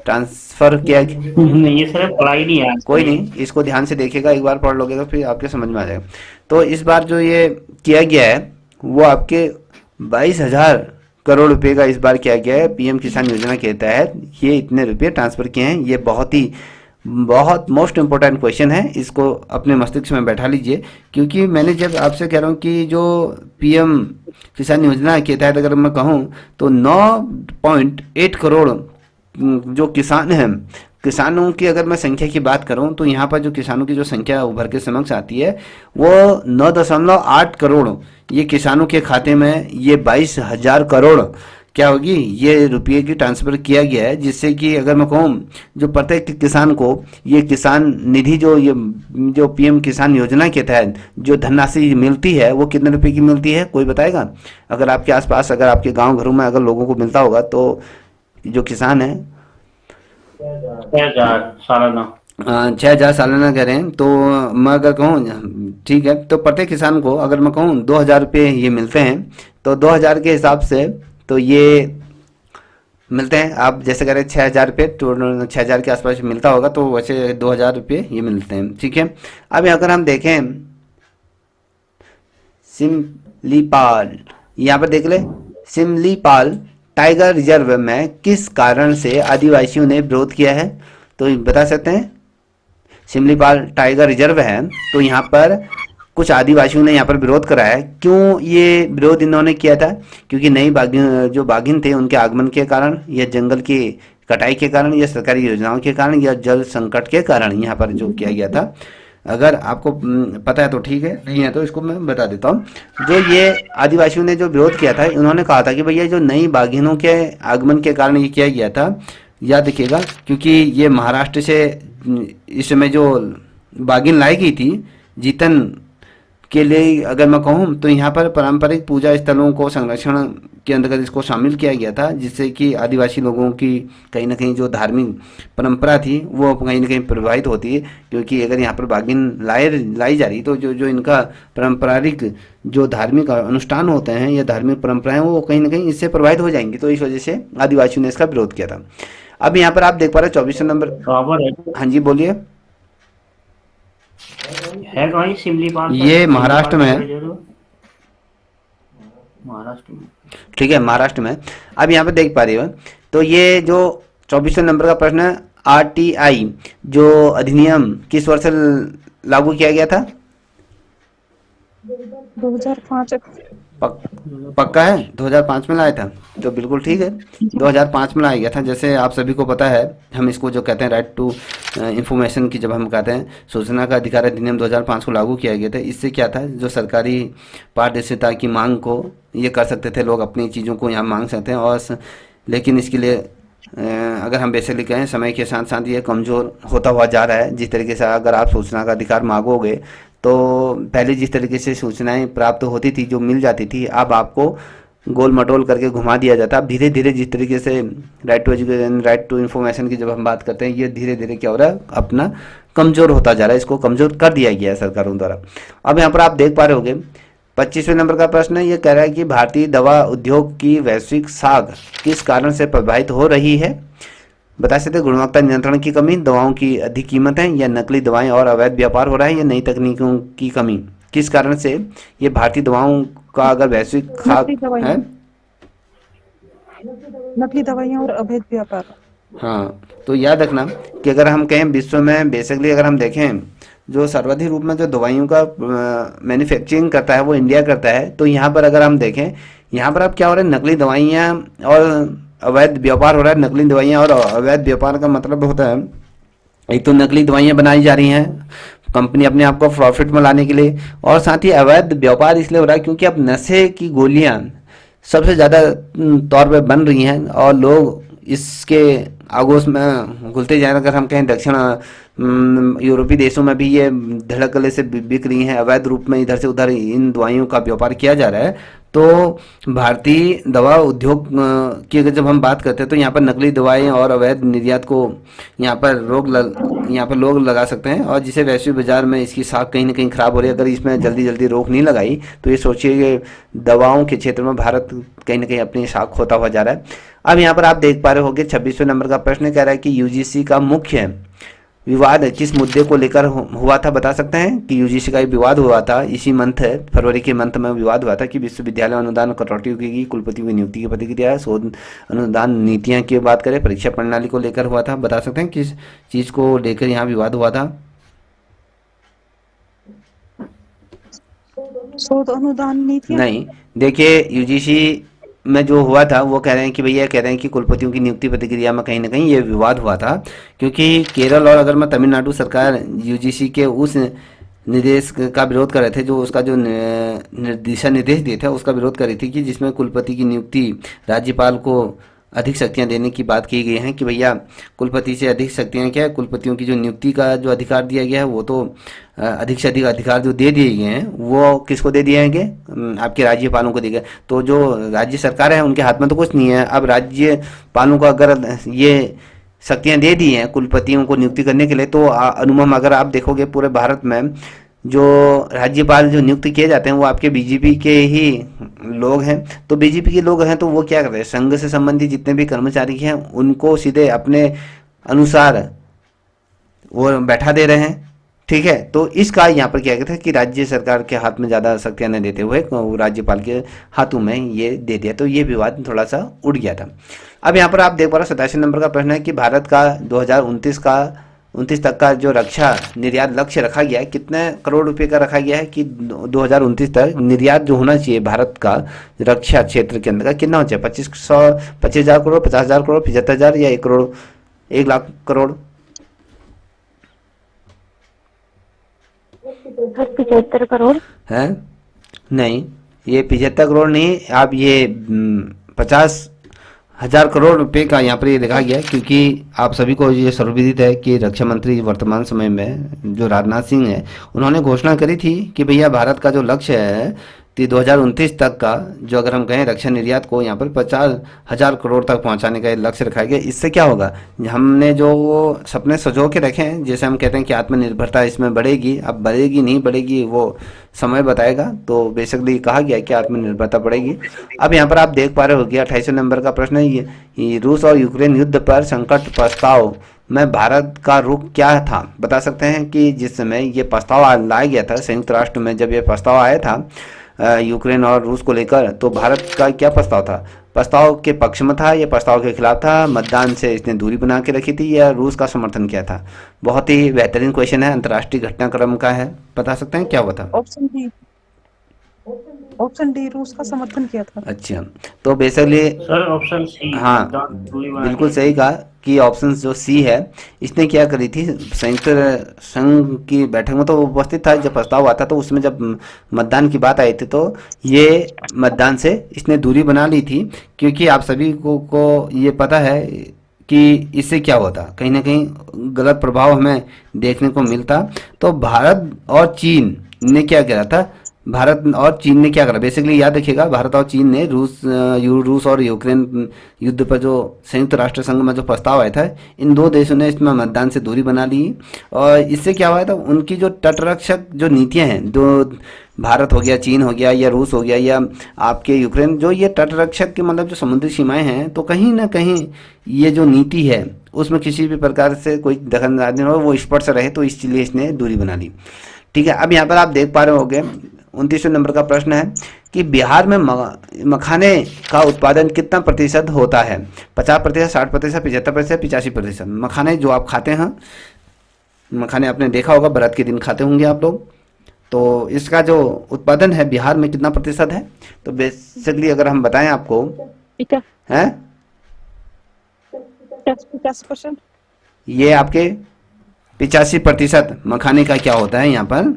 ट्रांसफर किया गया। नहीं, ये सर पढ़ाई नहीं है। कोई नहीं, इसको ध्यान से देखिएगा, एक बार पढ़ लोगे तो फिर आपके समझ में आ जाएगा। तो इस बार जो ये किया गया है वो आपके 22,000 करोड़ रुपए का इस बार किया गया है पीएम किसान योजना के तहत। ये इतने रुपए ट्रांसफर किए हैं, ये बहुत मोस्ट इम्पोर्टेंट क्वेश्चन है, इसको अपने मस्तिष्क में बैठा लीजिए। क्योंकि मैंने जब आपसे कह रहा हूँ कि जो पीएम किसान योजना के तहत अगर मैं कहूँ तो 9.8 करोड़ जो किसान हैं, किसानों की अगर मैं संख्या की बात करूं तो यहाँ पर जो किसानों की जो संख्या उभर के समक्ष आती है वो 9.8 करोड़ ये किसानों के खाते में ये 22,000 करोड़ क्या होगी ये रुपये की ट्रांसफ़र किया गया है। जिससे कि अगर मैं कहूँ जो प्रत्येक किसान को ये किसान निधि जो पीएम किसान योजना के तहत जो धनराशि मिलती है वो कितने रुपए की मिलती है, कोई बताएगा। अगर आपके आसपास अगर आपके गाँव घरों में अगर लोगों को मिलता होगा तो जो किसान है 6,000 सालाना। 6,000 सालाना कह रहे हैं। तो मैं अगर कहूँ ठीक है तो प्रत्येक किसान को अगर मैं कहूँ 2,000 रुपये ये मिलते हैं, तो 2,000 के हिसाब से तो ये मिलते हैं। आप जैसे कह रहे हैं 6,000 रुपये, तो 6,000 के आसपास मिलता होगा, तो वैसे 2,000 रुपये ये मिलते हैं, ठीक है। अब अगर हम देखें सिमलीपाल, यहाँ पर देख ले सिमलीपाल टाइगर रिजर्व में किस कारण से आदिवासियों ने विरोध किया है, तो बता सकते हैं। सिमलीपाल टाइगर रिजर्व है तो यहाँ पर कुछ आदिवासियों ने यहाँ पर विरोध करा है। क्यों ये विरोध इन्होंने किया था, क्योंकि नई जो बाघिन थे उनके आगमन के कारण, या जंगल की कटाई के कारण, या सरकारी योजनाओं के कारण, या जल संकट के कारण यहाँ पर जो किया गया था। अगर आपको पता है तो ठीक है, नहीं है तो इसको मैं बता देता हूँ। जो ये आदिवासियों ने जो विरोध किया था, उन्होंने कहा था कि भैया जो नई बाघिनों के आगमन के कारण ये किया गया था, याद रखिएगा, क्योंकि ये महाराष्ट्र से इस समय जो बाघिन लाई गई थी जीतन के लिए अगर मैं कहूँ तो यहाँ पर पारंपरिक पूजा स्थलों को संरक्षण के अंतर्गत इसको शामिल किया गया था, जिससे कि आदिवासी लोगों की कहीं ना कहीं जो धार्मिक परंपरा थी वो कहीं ना कहीं प्रभावित होती है। क्योंकि अगर यहाँ पर बाघिन लाई जा रही तो जो इनका पारंपरिक जो धार्मिक अनुष्ठान होते हैं या धार्मिक परंपराएं वो कहीं ना कहीं इससे प्रभावित हो जाएंगी, तो इस वजह से आदिवासियों ने इसका विरोध किया था। अब यहाँ पर आप देख पा रहे हैं 24 नंबर। कहाँ पर है? हाँ जी बोलिए। है कहाँ ये सिमलीपाल? ये महाराष्ट्र में है। महाराष्ट्र में। ठीक है, महाराष्ट्र में। अब यहाँ पे देख पा रही हो, तो ये जो 24 नंबर का प्रश्न है, RTI जो अधिनियम किस वर्ष लागू किया गया था? 2005। पक्का है 2005 में लाया था? तो बिल्कुल ठीक है, 2005 में लाया गया था। जैसे आप सभी को पता है, हम इसको जो कहते हैं राइट टू इंफॉर्मेशन की, जब हम कहते हैं सूचना का अधिकार अधिनियम 2005 को लागू किया गया था। इससे क्या था, जो सरकारी पारदर्शिता की मांग को ये कर सकते थे, लोग अपनी चीज़ों को यहाँ मांग सकते हैं। और लेकिन इसके लिए अगर हम बेसिकली कहें, समय के साथ साथ ये कमज़ोर होता हुआ जा रहा है। जिस तरीके से अगर आप सूचना का अधिकार मांगोगे, तो पहले जिस तरीके से सूचनाएं प्राप्त होती थी, जो मिल जाती थी, अब आपको गोल मटोल करके घुमा दिया जाता है। अब धीरे धीरे जिस तरीके से right to education, right to information की जब हम बात करते हैं, ये धीरे धीरे क्या हो रहा है, अपना कमज़ोर होता जा रहा है। इसको कमज़ोर कर दिया गया है सरकारों द्वारा। अब यहाँ पर आप देख पा रहे होगे 25वें नंबर का प्रश्न है, ये कह रहा है कि भारतीय दवा उद्योग की वैश्विक साख किस कारण से प्रभावित हो रही है? बता सकते हैं, गुणवत्ता नियंत्रण की कमी, दवाओं की अधिक कीमत है, या नकली दवाएं और अवैध व्यापार हो रहा है, या नई तकनीकों की कमी? किस कारण से ये भारतीय दवाओं का अगर वैश्विक खाक है? नकली दवाइयाँ और अवैध व्यापार। हाँ, तो याद रखना कि अगर हम कहें विश्व में बेसिकली अगर हम देखें, जो सर्वाधिक रूप में जो दवाइयों का मैन्युफैक्चरिंग करता है वो इंडिया करता है। तो यहाँ पर अगर हम देखें, यहाँ पर अब क्या हो रहा है, नकली दवाइयाँ और अवैध व्यापार हो रहा है। नकली दवाइयाँ और अवैध व्यापार का मतलब होता है, एक तो नकली दवाइयाँ बनाई जा रही हैं कंपनी अपने आप को प्रॉफिट में लाने के लिए, और साथ ही अवैध व्यापार इसलिए हो रहा है क्योंकि अब नशे की गोलियाँ सबसे ज़्यादा तौर पे बन रही हैं और लोग इसके आगोश में घुलते जा रहे हैं। अगर हम कहें दक्षिण यूरोपीय देशों में भी ये धड़कले से बिक रही हैं, अवैध रूप में इधर से उधर इन दवाइयों का व्यापार किया जा रहा है। तो भारतीय दवा उद्योग की अगर जब हम बात करते हैं, तो यहाँ पर नकली दवाएं और अवैध निर्यात को यहाँ पर लोग लगा सकते हैं, और जिसे वैश्विक बाजार में इसकी साख कहीं ना कहीं खराब हो रही है। अगर इसमें जल्दी जल्दी रोक नहीं लगाई, तो ये सोचिए कि दवाओं के क्षेत्र में भारत कहीं ना कहीं अपनी साख खोता हुआ जा रहा है। अब यहाँ पर आप देख पा रहे होंगे 26वें नंबर का प्रश्न कह रहा है कि यूजीसी का मुख्य विवाद किस मुद्दे को लेकर हुआ था? बता सकते हैं कि यूजीसी का एक विवाद हुआ था इसी मंथ है, फरवरी के मंथ में विवाद हुआ था कि विश्वविद्यालय अनुदान कटौती की, कुलपतियों की नियुक्ति की प्रतिक्रिया, शोध अनुदान नीतियां की बात करें, परीक्षा प्रणाली को लेकर हुआ था। बता सकते हैं किस चीज को लेकर यहाँ विवाद हुआ था? शोध अनुदान नीति नहीं, देखिए यूजीसी में जो हुआ था वो कह रहे हैं कि भैया कह रहे हैं कि कुलपतियों की नियुक्ति प्रतिक्रिया में कहीं ना कहीं ये विवाद हुआ था, क्योंकि केरल और अगर मैं तमिलनाडु सरकार यूजीसी के उस निर्देश का विरोध कर रहे थे, जो उसका जो दिशा निर्देश दिए थे उसका विरोध कर रही थी, कि जिसमें कुलपति की नियुक्ति राज्यपाल को अधिक शक्तियां देने की बात की गई है, कि भैया कुलपति से अधिक शक्तियां क्या है, कुलपतियों की जो नियुक्ति का जो अधिकार दिया गया है वो तो अधिक से अधिक अधिकार जो दे दिए गए हैं वो किसको दे दिए गए? आपके राज्यपालों को दिए गए। तो जो राज्य सरकार है उनके हाथ में तो कुछ नहीं है। अब राज्यपालों को अगर ये शक्तियां दे दी हैं कुलपतियों को नियुक्ति करने के लिए, तो अनुमम अगर आप देखोगे पूरे भारत में जो राज्यपाल जो नियुक्त किए जाते हैं वो आपके बीजेपी के ही लोग हैं। तो बीजेपी के लोग हैं तो वो क्या कर रहे हैं, संघ से संबंधित जितने भी कर्मचारी हैं उनको सीधे अपने अनुसार वो बैठा दे रहे हैं। ठीक है, तो इसका यहाँ पर क्या कहते हैं कि राज्य सरकार के हाथ में ज़्यादा शक्तियाँ न देते हुए राज्यपाल के हाथों में ये दे दिया, तो ये विवाद थोड़ा सा उड़ गया था। अब यहाँ पर आप देख पा रहे हो 87 नंबर का प्रश्न है कि भारत का 2029 तक का जो रक्षा निर्यात लक्ष्य रखा गया है, कितने करोड़ रुपए का रखा गया है कि 2029 तक निर्यात जो होना चाहिए भारत का रक्षा क्षेत्र के अंदर का कितना होना चाहिए? 25,000 करोड़, 50,000 करोड़, 75,000 या 1 करोड़, 1 लाख करोड़? 75 करोड़ है नहीं, ये 75 करोड़ नहीं, आप ये 50,000 करोड़ रुपए का यहाँ पर ये लिखा गया है, क्योंकि आप सभी को ये सर्वविदित है कि रक्षा मंत्री वर्तमान समय में जो राजनाथ सिंह है, उन्होंने घोषणा करी थी कि भैया भारत का जो लक्ष्य है तो 2029 तक का जो अगर हम कहें रक्षा निर्यात को यहाँ पर 50,000 करोड़ तक पहुँचाने का लक्ष्य रखा गया। इससे क्या होगा, हमने जो वो सपने सजो के रखे हैं, जैसे हम कहते हैं कि आत्मनिर्भरता इसमें बढ़ेगी, अब बढ़ेगी नहीं बढ़ेगी वो समय बताएगा। तो बेसिकली कहा गया है कि आत्मनिर्भरता बढ़ेगी। अब यहाँ पर आप देख पा रहे हो गया 28वें नंबर का प्रश्न है, ये रूस और यूक्रेन युद्ध पर संकट प्रस्ताव में भारत का रुख क्या था। बता सकते हैं कि जिस समय ये प्रस्ताव लाया गया था संयुक्त राष्ट्र में, जब ये प्रस्ताव आया था यूक्रेन और रूस को लेकर, तो भारत का क्या प्रस्ताव था, प्रस्ताव के पक्ष में था या प्रस्ताव के खिलाफ था, मतदान से इसने दूरी बना के रखी थी या रूस का समर्थन किया था। बहुत ही बेहतरीन क्वेश्चन है, अंतर्राष्ट्रीय घटनाक्रम का है। बता सकते हैं क्या हुआ था। ऑप्शन डी रूस का समर्थन किया था। अच्छा, तो बेसिकली सर ऑप्शन सी। हाँ बिल्कुल सही कहा कि ऑप्शन जो सी है, इसने क्या करी थी, संयुक्त संघ की बैठक में तो वो उपस्थित था जब प्रस्ताव आता, तो उसमें जब मतदान की बात आई थी तो ये मतदान से इसने दूरी बना ली थी, क्योंकि आप सभी को ये पता है कि इससे क्या होता, कहीं ना कहीं गलत प्रभाव हमें देखने को मिलता। तो भारत और चीन ने क्या करा था, भारत और चीन ने क्या करा, बेसिकली याद रखिएगा, भारत और चीन ने रूस और यूक्रेन युद्ध पर जो संयुक्त राष्ट्र संघ में जो प्रस्ताव आया था, इन दो देशों ने इसमें मतदान से दूरी बना ली। और इससे क्या हुआ था, उनकी जो तटरक्षक जो नीतियां हैं, जो भारत हो गया, चीन हो गया या रूस हो गया या आपके यूक्रेन, जो ये तटरक्षक के मतलब जो समुद्री सीमाएं हैं, तो कहीं ना कहीं ये जो नीति है उसमें किसी भी प्रकार से कोई दखलंदाजी न हो, वो स्पष्ट रहे, तो इसलिए इसने दूरी बना ली। ठीक है, अब यहाँ पर आप देख पा रहे होंगे 29वें नंबर का प्रश्न है कि बिहार में मखाने का उत्पादन कितना प्रतिशत होता है। 50%, 60%, 75%, 85%। मखाने जो आप खाते हैं, मखाने आपने देखा होगा, व्रत के दिन खाते होंगे आप लोग, तो इसका जो उत्पादन है बिहार में कितना प्रतिशत है। तो बेसिकली अगर हम बताएं आपको है 50%, ये आपके 85% मखाने का क्या होता है यहाँ पर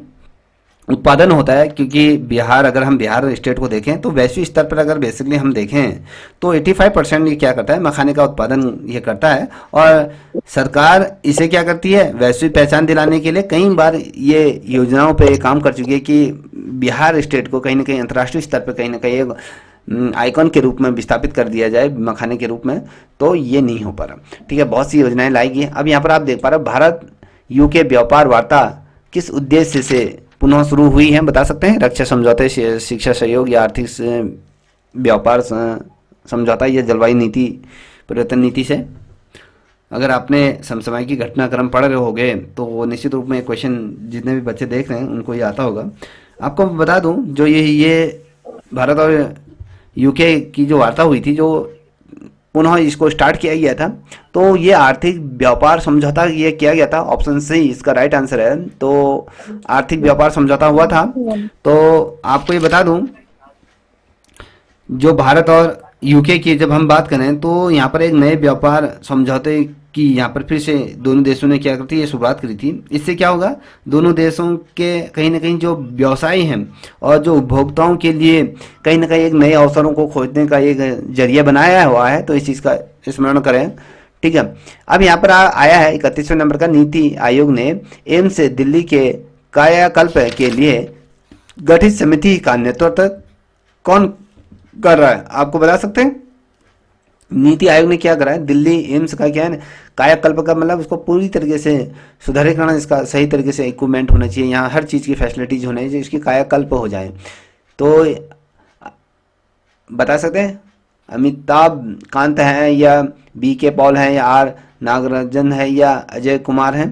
उत्पादन होता है। क्योंकि बिहार, अगर हम बिहार स्टेट को देखें तो वैश्विक स्तर पर अगर बेसिकली हम देखें तो 85% ये क्या करता है, मखाने का उत्पादन ये करता है। और सरकार इसे क्या करती है, वैश्विक पहचान दिलाने के लिए कई बार ये योजनाओं पे काम कर चुकी है कि बिहार स्टेट को कहीं ना कहीं अंतर्राष्ट्रीय स्तर पर कहीं ना कहीं एक आइकॉन के रूप में विस्थापित कर दिया जाए मखाने के रूप में, तो ये नहीं हो पा रहा। ठीक है, बहुत सी योजनाएं लाई गई। अब यहाँ पर आप देख पा रहे हो भारत यूके व्यापार वार्ता किस उद्देश्य से पुनः शुरू हुई है, बता सकते हैं। रक्षा समझौते, शिक्षा सहयोग या आर्थिक व्यापार समझौता या जलवायु नीति परिवर्तन नीति से। अगर आपने समसामयिक घटनाक्रम पढ़ रहे होगे तो वो निश्चित रूप में क्वेश्चन जितने भी बच्चे देख रहे हैं उनको ये आता होगा। आपको बता दूं, जो ये भारत और यूके की जो वार्ता हुई थी, जो पुनः इसको स्टार्ट किया गया था, तो ये आर्थिक व्यापार समझौता ये किया गया था। ऑप्शन सी इसका राइट आंसर है। तो आर्थिक व्यापार समझौता हुआ था। तो आपको ये बता दूं, जो भारत और यूके की जब हम बात करें तो यहाँ पर एक नए व्यापार समझौते की यहाँ पर फिर से दोनों देशों ने क्या करती है शुरुआत करी थी। इससे क्या होगा, दोनों देशों के कहीं ना कहीं जो व्यवसाय हैं और जो उपभोक्ताओं के लिए कहीं ना कहीं एक नए अवसरों को खोजने का एक जरिया बनाया हुआ है। तो इस चीज़ का स्मरण करें। ठीक है, अब यहाँ पर आया है 31वें नंबर का, नीति आयोग ने एम्स से दिल्ली के कायाकल्प के लिए गठित समिति का नेतृत्व कौन कर रहा है, आपको बता सकते हैं। नीति आयोग ने क्या करा है, दिल्ली एम्स का क्या है, कायाकल्प का मतलब उसको पूरी तरीके से सुधारीकरण, इसका सही तरीके से इक्विपमेंट होना चाहिए, यहाँ हर चीज़ की फैसिलिटीज होनी चाहिए, इसकी कायाकल्प हो जाए। तो बता सकते हैं अमिताभ कांत हैं या बी के पॉल हैं या आर नागराजन है या अजय कुमार हैं।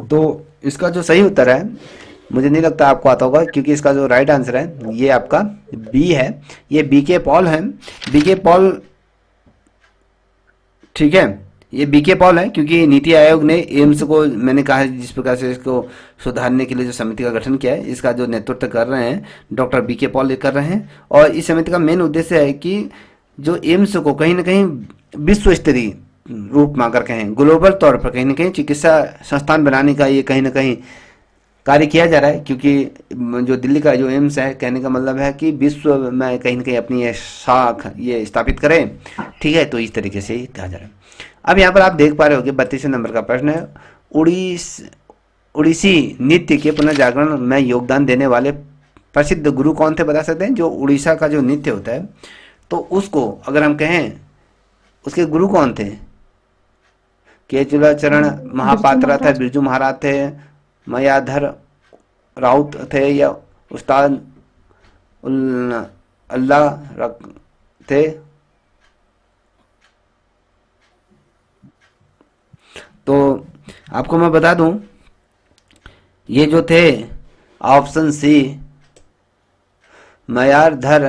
तो इसका जो सही उत्तर है, मुझे नहीं लगता आपको आता होगा, क्योंकि इसका जो राइट आंसर है ये आपका बी है, ये बी के पॉल है। बी के पॉल, ठीक है, ये बी के पॉल है, क्योंकि नीति आयोग ने एम्स को, मैंने कहा है जिस प्रकार से इसको सुधारने के लिए जो समिति का गठन किया है, इसका जो नेतृत्व कर रहे हैं डॉक्टर बी के पॉल कर रहे हैं। और इस समिति का मेन उद्देश्य है कि जो एम्स को कहीं ना कहीं विश्व स्तरीय रूप में अगर कहें, ग्लोबल तौर पर कहीं ना कहीं चिकित्सा संस्थान बनाने का ये कहीं ना कहीं कार्य किया जा रहा है। क्योंकि जो दिल्ली का जो एम्स है, कहने का मतलब है कि विश्व में कहीं ना कहीं अपनी ये शाख ये स्थापित करें। ठीक है, तो इस तरीके से कहा जा रहा है। अब यहाँ पर आप देख पा रहे होगे 32वें नंबर का प्रश्न है, उड़ीसी नृत्य के पुनर्जागरण में योगदान देने वाले प्रसिद्ध गुरु कौन थे, बता सकते हैं? जो उड़ीसा का जो नृत्य होता है तो उसको अगर हम कहें उसके गुरु कौन थे? केचुलाचरण महापात्रा थे, बिरजू महाराज थे, मयाधर राउत थे, या उस्ताद अल्लाह थे? तो आपको मैं बता दूं, ये जो थे ऑप्शन सी मयारधर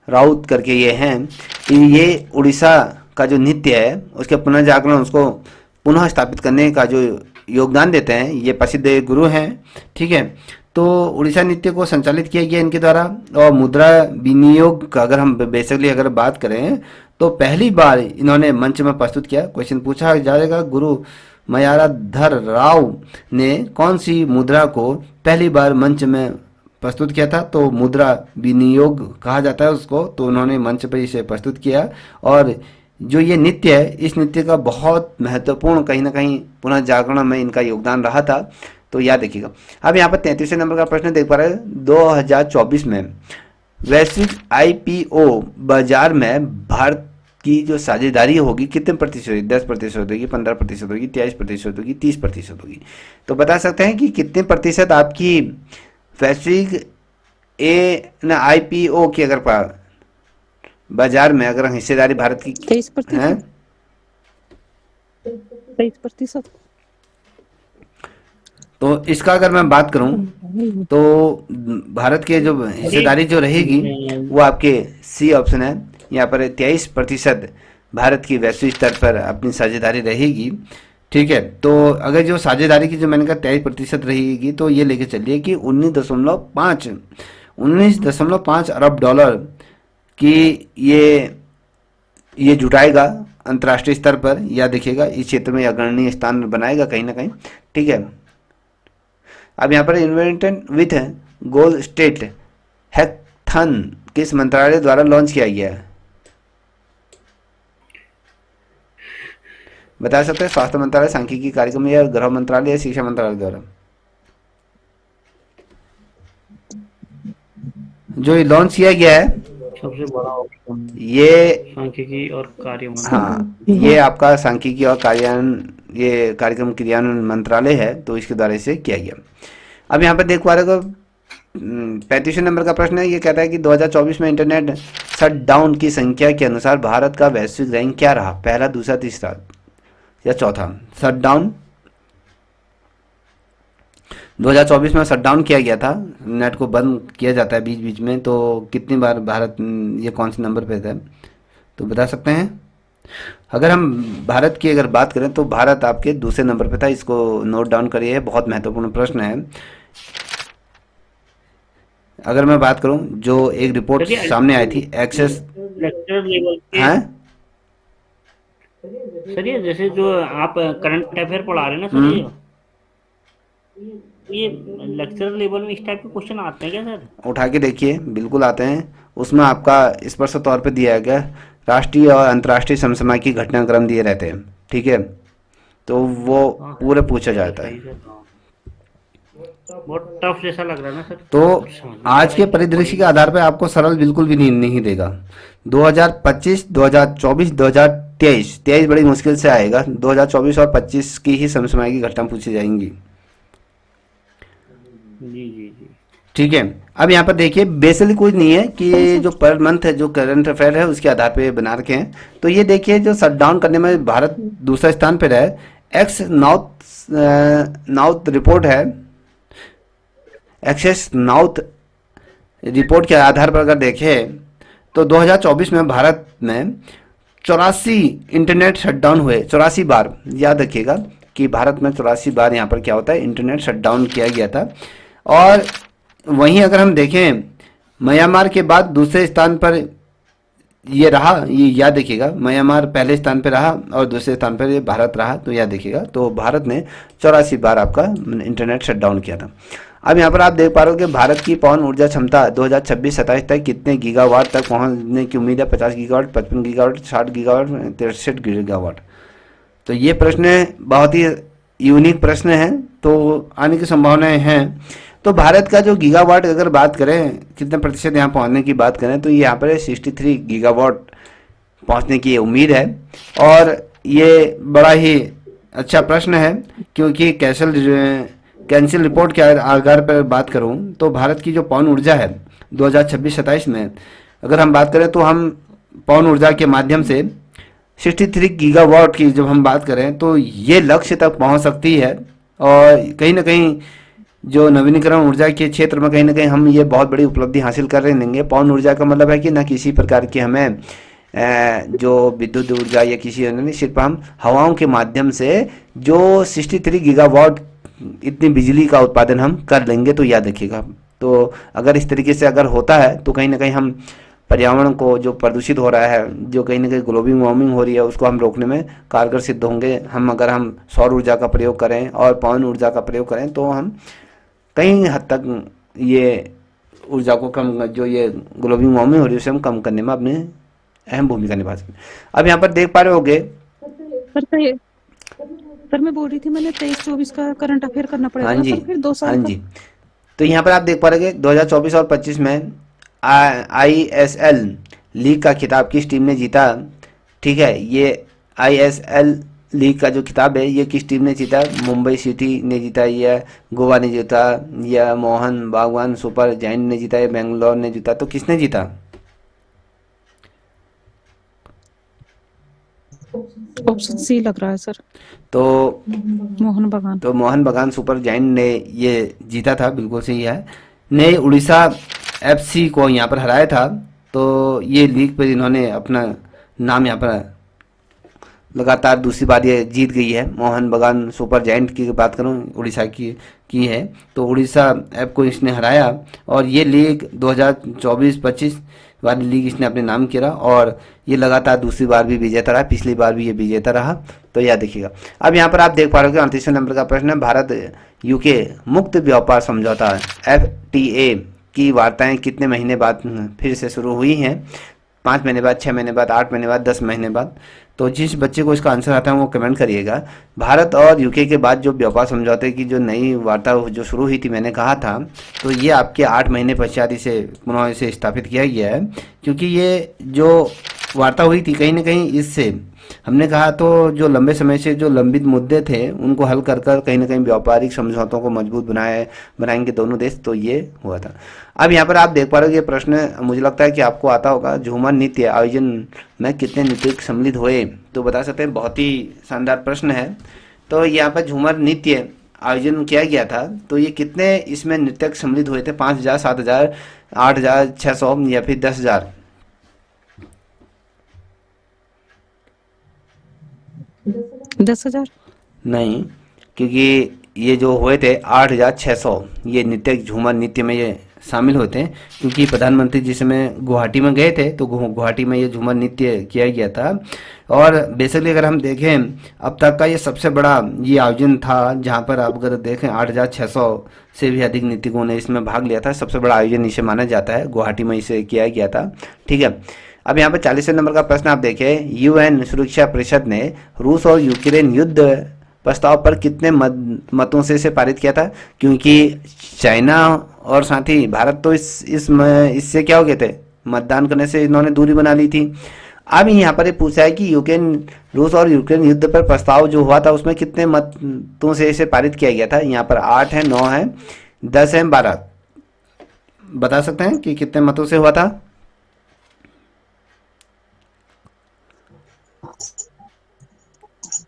राउत करके ये हैं, ये उड़ीसा का जो नृत्य है उसके पुनर्जागरण, उसको पुनः स्थापित करने का जो योगदान देते हैं, ये प्रसिद्ध गुरु हैं। ठीक है, तो उड़ीसा नृत्य को संचालित किया गया इनके द्वारा। और मुद्रा विनियोग का अगर हम बेसिकली अगर बात करें तो पहली बार इन्होंने मंच में प्रस्तुत किया। क्वेश्चन पूछा जाएगा, गुरु मयाराधर राव ने कौन सी मुद्रा को पहली बार मंच में प्रस्तुत किया था? तो मुद्रा विनियोग कहा जाता है उसको। तो उन्होंने मंच पर इसे प्रस्तुत किया। और जो ये नृत्य है, इस नृत्य का बहुत महत्वपूर्ण कहीं ना कहीं पुनर्जागरण में इनका योगदान रहा था। तो याद रखिएगा। अब यहाँ पर 33वें नंबर का प्रश्न देख पा रहे हैं, 2024 में वैश्विक आईपीओ बाजार में भारत की जो साझेदारी होगी कितने प्रतिशत होगी? 10% होगी, 15% होगी, 23% होगी, 30% होगी? तो बता सकते हैं कि कितने प्रतिशत आपकी वैश्विक आईपीओ की अगर बाजार में अगर हिस्सेदारी भारत की 23%। 23%। तो इसका अगर मैं बात करूं तो भारत के जो हिस्सेदारी जो रहेगी वो आपके सी ऑप्शन है। यहाँ पर 23% भारत की वैश्विक स्तर पर अपनी साझेदारी रहेगी। ठीक है, तो अगर जो साझेदारी की जो मैंने कहा 23% रहेगी, तो ये लेके चलिए कि 19.5 अरब डॉलर की ये जुटाएगा अंतर्राष्ट्रीय स्तर पर। या देखिएगा इस क्षेत्र में अग्रणी स्थान बनाएगा कहीं ना कहीं। ठीक है, अब यहाँ पर इन्वेंटेड विथ गोल स्टेट हैकथन किस मंत्रालय द्वारा लॉन्च किया गया है? बता सकते हैं? स्वास्थ्य मंत्रालय, सांख्यिकी कार्यक्रम, या गृह मंत्रालय, या शिक्षा मंत्रालय द्वारा? जो ये लॉन्च किया गया है सबसे बड़ा ऑप्शन ये सांख्यिकी और कार्य हाँ, ये आपका सांख्यिकी और ये कार्यक्रम क्रियान्वयन मंत्रालय है। तो इसके द्वारा इसे किया गया। अब यहाँ पर देख पा रहे हो 35वें नंबर का प्रश्न है। ये कहता है कि 2024 में इंटरनेट शटडाउन की संख्या के अनुसार भारत का वैश्विक रैंक क्या रहा? पहला, दूसरा, तीसरा या चौथा? शटडाउन 2024 में शटडाउन किया गया था, नेट को बंद किया जाता है बीच बीच में। तो कितनी बार भारत ये कौन से नंबर पे था? तो बता सकते हैं? अगर हम भारत की अगर बात करें तो भारत आपके दूसरे नंबर पे था। इसको नोट डाउन करिए, बहुत महत्वपूर्ण प्रश्न है। अगर मैं बात करूं, जो एक रिपोर्ट सामने आई थी एक्सेस लेक्चर लेवल के हैं, सर, ये जैसे जो आप करंट अफेयर पढ़ा रहे हैं ना सर, ये लेक्चर लेवल में इस टाइप के क्वेश्चन आते हैं क्या सर? उठा के देखिए, बिल्कुल आते हैं। उसमें आपका स्पष्ट तौर पे दिया गया राष्ट्रीय और अंतर्राष्ट्रीय समसामयिक घटनाक्रम दिए रहते हैं। ठीक है, तो वो पूरे पूछा जाता है। बहुत टफ जैसा लग रहा है ना सर। तो आज के परिदृश्य के आधार पर आपको सरल बिल्कुल भी नहीं देगा। 2025, 2024, 2023 बड़ी मुश्किल से आएगा। 2024 और 25 की ही समसामयिक घटना पूछी जाएंगी। जी जी जी, ठीक है, अब यहाँ पर देखिए बेसिकली कुछ नहीं है कि जो पर मंथ है जो करंट अफेयर है उसके आधार पे बना रखे हैं। तो ये देखिए जो शटडाउन करने में भारत दूसरा स्थान पर है। एक्स नाउथ रिपोर्ट है, एक्सेस नाउथ रिपोर्ट के आधार पर अगर देखें तो 2024 में भारत में 84 इंटरनेट शटडाउन हुए। 84 बार, याद रखिएगा कि भारत में 84 बार यहाँ पर क्या होता है, इंटरनेट शटडाउन किया गया था। और वहीं अगर हम देखें म्यांमार के बाद दूसरे स्थान पर ये रहा, ये याद रखिएगा, म्यांमार पहले स्थान पर रहा और दूसरे स्थान पर ये भारत रहा। तो याद रखिएगा, तो भारत ने 84 बार आपका इंटरनेट शटडाउन किया था। अब यहाँ पर आप देख पा रहे हो कि भारत की पवन ऊर्जा क्षमता 2026-27 तक कितने गीगावाट तक पहुँचने की उम्मीद है? 50 गीगावाट, 55 गीगावाट, 60 गीगावाट, 63 गीगावाट। तो ये प्रश्न बहुत ही यूनिक प्रश्न है, तो आने की संभावनाएं हैं। तो भारत का जो गीगावाट अगर बात करें, कितने प्रतिशत यहाँ पहुँचने की बात करें, तो यहाँ पर 63 गीगावाट पहुँचने की उम्मीद है। और ये बड़ा ही अच्छा प्रश्न है, क्योंकि कैंसिल रिपोर्ट के आधार पर बात करूं तो भारत की जो पवन ऊर्जा है 2026-27 में अगर हम बात करें, तो हम पवन ऊर्जा के माध्यम से 63 गीगावाट की जब हम बात करें तो ये लक्ष्य तक पहुंच सकती है। और कहीं ना कहीं जो नवीनीकरण ऊर्जा के क्षेत्र में कहीं ना कहीं हम ये बहुत बड़ी उपलब्धि हासिल कर लेंगे। पवन ऊर्जा का मतलब है कि न किसी प्रकार की हमें जो विद्युत ऊर्जा या किसी नहीं, सिर्फ हम हवाओं के माध्यम से जो 63 गीगावाट इतनी बिजली का उत्पादन हम कर लेंगे। तो याद रखिएगा, तो अगर इस तरीके से अगर होता है तो कहीं ना कहीं हम पर्यावरण को जो प्रदूषित हो रहा है, जो कहीं ना कहीं ग्लोबल वार्मिंग हो रही है, उसको हम रोकने में कारगर सिद्ध होंगे। अगर हम सौर ऊर्जा का प्रयोग करें और पवन ऊर्जा का प्रयोग करें तो हम कहीं हद तक ये ऊर्जा को कम, जो ये ग्लोबल वार्मिंग हो रही है उसे हम कम करने में अपनी अहम भूमिका निभा सकते हैं। अब यहाँ पर देख पा रहे होंगे सर मैं बोल रही थी मैंने 23-24 का करंट अफेयर करना पड़ेगा। हाँ ना जी, सर फिर 2 साल हाँ का? जी। तो यहाँ पर आप देख पा रहे हैं 2024 और 25 में ISL लीग का खिताब किस टीम ने जीता। ठीक है, ये ISL लीग का जो खिताब है ये किस टीम ने जीता। मुंबई सिटी ने जीता, या गोवा ने जीता, या मोहन बागान सुपर जायंट ने जीता, या बेंगलोर ने जीता। तो किसने जीता? ऑप्शन सी लग रहा है सर। तो मोहन बागान सुपर जायंट ने ये जीता था, बिल्कुल सही है। ने उड़ीसा FC को यहाँ पर हराया था। तो ये लीग पर इन्होंने अपना नाम यहाँ पर लगातार दूसरी बार ये जीत गई है। मोहन बागान सुपर जायंट की बात करूँ, उड़ीसा की है, तो उड़ीसा ऐप को इसने हराया। और ये लीग 2024-25 वाली लीग इसने अपने नाम किया और ये लगातार दूसरी बार भी विजेता रहा, पिछली बार भी ये विजेता रहा। तो याद देखिएगा। अब यहाँ पर आप देख पा रहे हो कि 38वें नंबर का प्रश्न है, भारत UK मुक्त व्यापार समझौता FTA की वार्ताएं कितने महीने बाद फिर से शुरू हुई हैं? 5 महीने बाद, 6 महीने बाद, 8 महीने बाद, 10 महीने बाद। तो जिस बच्चे को इसका आंसर आता है वो कमेंट करिएगा। भारत और UK के बाद जो व्यापार समझौते की जो नई वार्ता जो शुरू हुई थी, मैंने कहा था, तो ये आपके 8 महीने पश्चात इसे पुनः इसे स्थापित किया गया है। क्योंकि ये जो वार्ता हुई थी कहीं ना कहीं इससे हमने कहा तो जो लंबे समय से जो लंबित मुद्दे थे उनको हल कर कहीं ना कहीं व्यापारिक समझौतों को मजबूत बनाएंगे दोनों देश। तो ये हुआ था। अब यहाँ पर आप देख पा रहे हो ये प्रश्न मुझे लगता है कि आपको आता होगा। झूमर नृत्य आयोजन में कितने नृत्यक सम्मिलित हुए? तो बता सकते हैं, बहुत ही शानदार प्रश्न है। तो यहाँ पर झूमर नृत्य आयोजन किया गया था, तो ये कितने इसमें नृत्यक सम्मिलित हुए थे? 5,000, 7,000, 8,600 या फिर 10,000? 10,000? नहीं, क्योंकि ये जो हुए थे 8,600 ये नृत्यक झूमर नृत्य में ये शामिल होते हैं। क्योंकि प्रधानमंत्री जिस समय गुवाहाटी में गए थे तो गुवाहाटी में ये झूमर नृत्य किया गया था। और बेसिकली अगर हम देखें अब तक का ये सबसे बड़ा ये आयोजन था, जहाँ पर आप अगर देखें 8,600 से भी अधिक नृत्यकों ने इसमें भाग लिया था। सबसे बड़ा आयोजन इसे माना जाता है, गुवाहाटी में इसे किया गया था। ठीक है, अब यहाँ पर 40वें नंबर का प्रश्न आप देखें, UN सुरक्षा परिषद ने रूस और यूक्रेन युद्ध प्रस्ताव पर कितने मतों से इसे पारित किया था? क्योंकि चाइना और साथ ही भारत तो इससे क्या हो गए थे, मतदान करने से इन्होंने दूरी बना ली थी। अब यहाँ पर ये पूछा है कि रूस और यूक्रेन युद्ध पर प्रस्ताव जो हुआ था उसमें कितने मतों से इसे पारित किया गया था? यहाँ पर 8 है, 9 है, 10 है, 12। बता सकते हैं कि कितने मतों से हुआ था?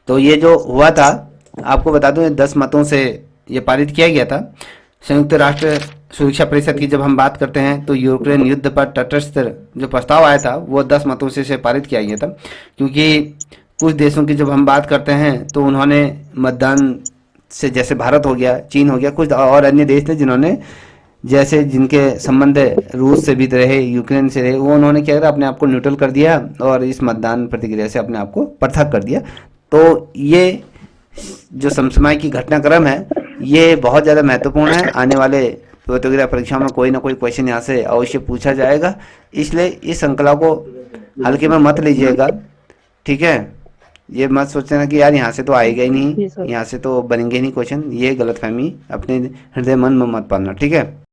तो ये जो हुआ था आपको बता दूं 10 मतों से ये पारित किया गया था। संयुक्त राष्ट्र सुरक्षा परिषद की जब हम बात करते हैं तो यूक्रेन युद्ध पर तटस्थ जो प्रस्ताव आया था वो 10 मतों से इसे पारित किया गया था। क्योंकि कुछ देशों की जब हम बात करते हैं तो उन्होंने मतदान से, जैसे भारत हो गया, चीन हो गया, कुछ और अन्य देश थे जिन्होंने, जैसे जिनके संबंध रूस से भी रहे, यूक्रेन से रहे, वो उन्होंने क्या करा, अपने आप को न्यूट्रल कर दिया और इस मतदान प्रतिक्रिया से अपने आप को पृथक कर दिया। तो ये जो समसामयिक की घटनाक्रम है ये बहुत ज़्यादा महत्वपूर्ण है। आने वाले प्रतियोगिता परीक्षाओं में कोई ना कोई क्वेश्चन यहाँ से अवश्य पूछा जाएगा, इसलिए इस श्रृंखला को हल्के में मत लीजिएगा। ठीक है, ये मत सोचना कि यार यहाँ से तो आएगा ही नहीं, यहाँ से तो बनेंगे ही नहीं क्वेश्चन, ये गलतफहमी अपने हृदय मन में मत पालना, ठीक है।